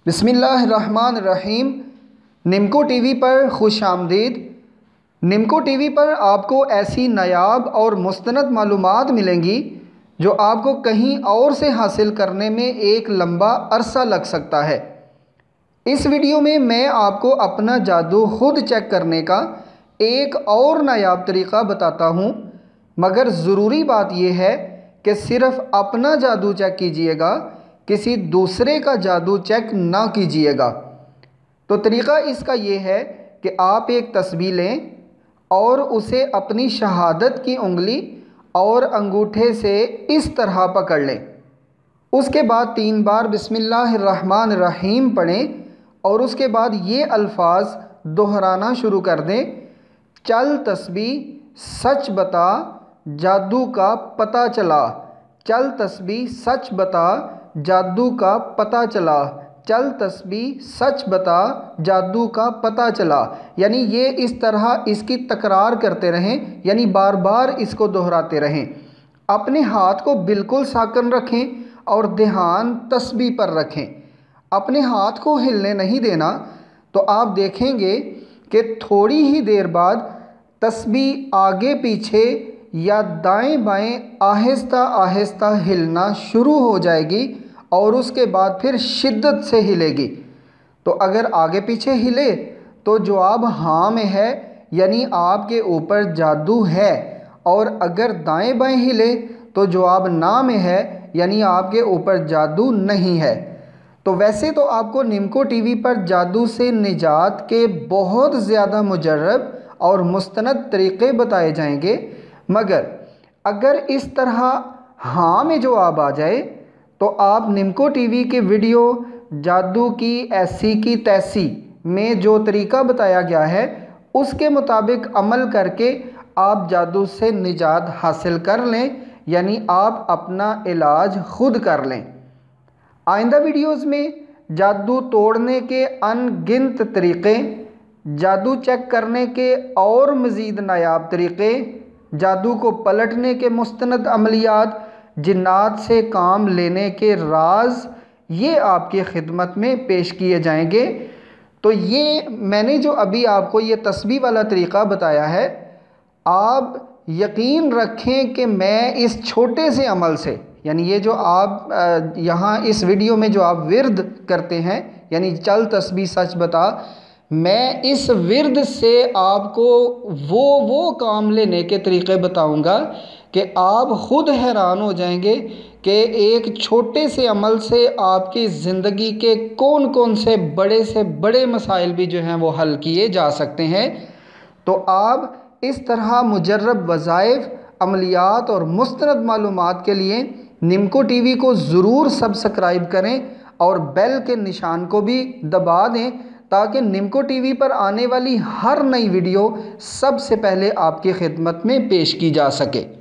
बिस्मिल्लाहिर्रहमानिर्रहीम। निमको टीवी पर खुश आमदीद। निमको टीवी पर आपको ऐसी नायाब और मुस्तनद मालूमात मिलेंगी जो आपको कहीं और से हासिल करने में एक लंबा अरसा लग सकता है। इस वीडियो में मैं आपको अपना जादू खुद चेक करने का एक और नायाब तरीक़ा बताता हूँ, मगर ज़रूरी बात यह है कि सिर्फ़ अपना जादू चेक कीजिएगा, किसी दूसरे का जादू चेक ना कीजिएगा। तो तरीक़ा इसका ये है कि आप एक तस्बीह लें और उसे अपनी शहादत की उंगली और अंगूठे से इस तरह पकड़ लें। उसके बाद 3 बार बिस्मिल्लाहिर्रहमानिर्रहीम पढ़ें और उसके बाद ये अल्फाज दोहराना शुरू कर दें। चल तस्बीह सच बता, जादू का पता चला। चल तस्बीह सच बता, जादू का पता चला। चल तस्बीह सच बता, जादू का पता चला। यानी ये इस तरह इसकी तकरार करते रहें, यानी बार बार इसको दोहराते रहें। अपने हाथ को बिल्कुल साकन रखें और ध्यान तस्बीह पर रखें। अपने हाथ को हिलने नहीं देना। तो आप देखेंगे कि थोड़ी ही देर बाद तस्बीह आगे पीछे या दाएं बाएं आहिस्ता आहिस्ता हिलना शुरू हो जाएगी और उसके बाद फिर शिद्दत से हिलेगी। तो अगर आगे पीछे हिले तो जवाब हाँ में है, यानी आपके ऊपर जादू है, और अगर दाएं बाएं हिले तो जवाब ना में है, यानी आपके ऊपर जादू नहीं है। तो वैसे तो आपको निमको टीवी पर जादू से निजात के बहुत ज़्यादा मुजर्रब और मुस्तनद तरीक़े बताए जाएंगे, मगर अगर इस तरह हाँ में जवाब आ जाए तो आप निमको टीवी के वीडियो जादू की ऐसी की तैसी में जो तरीक़ा बताया गया है उसके मुताबिक अमल करके आप जादू से निजात हासिल कर लें, यानी आप अपना इलाज खुद कर लें। आइंदा वीडियोज़ में जादू तोड़ने के अनगिनत तरीक़े, जादू चेक करने के और मज़ीद नायाब तरीक़े, जादू को पलटने के मुस्तनद अमलियात, जिन्नात से काम लेने के राज, ये आपकी खिदमत में पेश किए जाएंगे। तो ये मैंने जो अभी आपको ये तस्बीह वाला तरीक़ा बताया है, आप यकीन रखें कि मैं इस छोटे से अमल से, यानी ये जो आप यहाँ इस वीडियो में जो आप विर्द करते हैं, यानी चल तस्बीह सच बता, मैं इस विर्द से आपको वो काम लेने के तरीक़े बताऊंगा कि आप खुद हैरान हो जाएंगे कि एक छोटे से अमल से आपकी ज़िंदगी के कौन कौन से बड़े मसाइल भी जो हैं वो हल किए जा सकते हैं। तो आप इस तरह मुजर्रब वज़ाइफ, अमलियात और मुस्तनद मालूमात के लिए निमको टीवी को ज़रूर सब्सक्राइब करें और बेल के निशान को भी दबा दें, ताकि निमको टीवी पर आने वाली हर नई वीडियो सबसे पहले आपकी खिदमत में पेश की जा सके।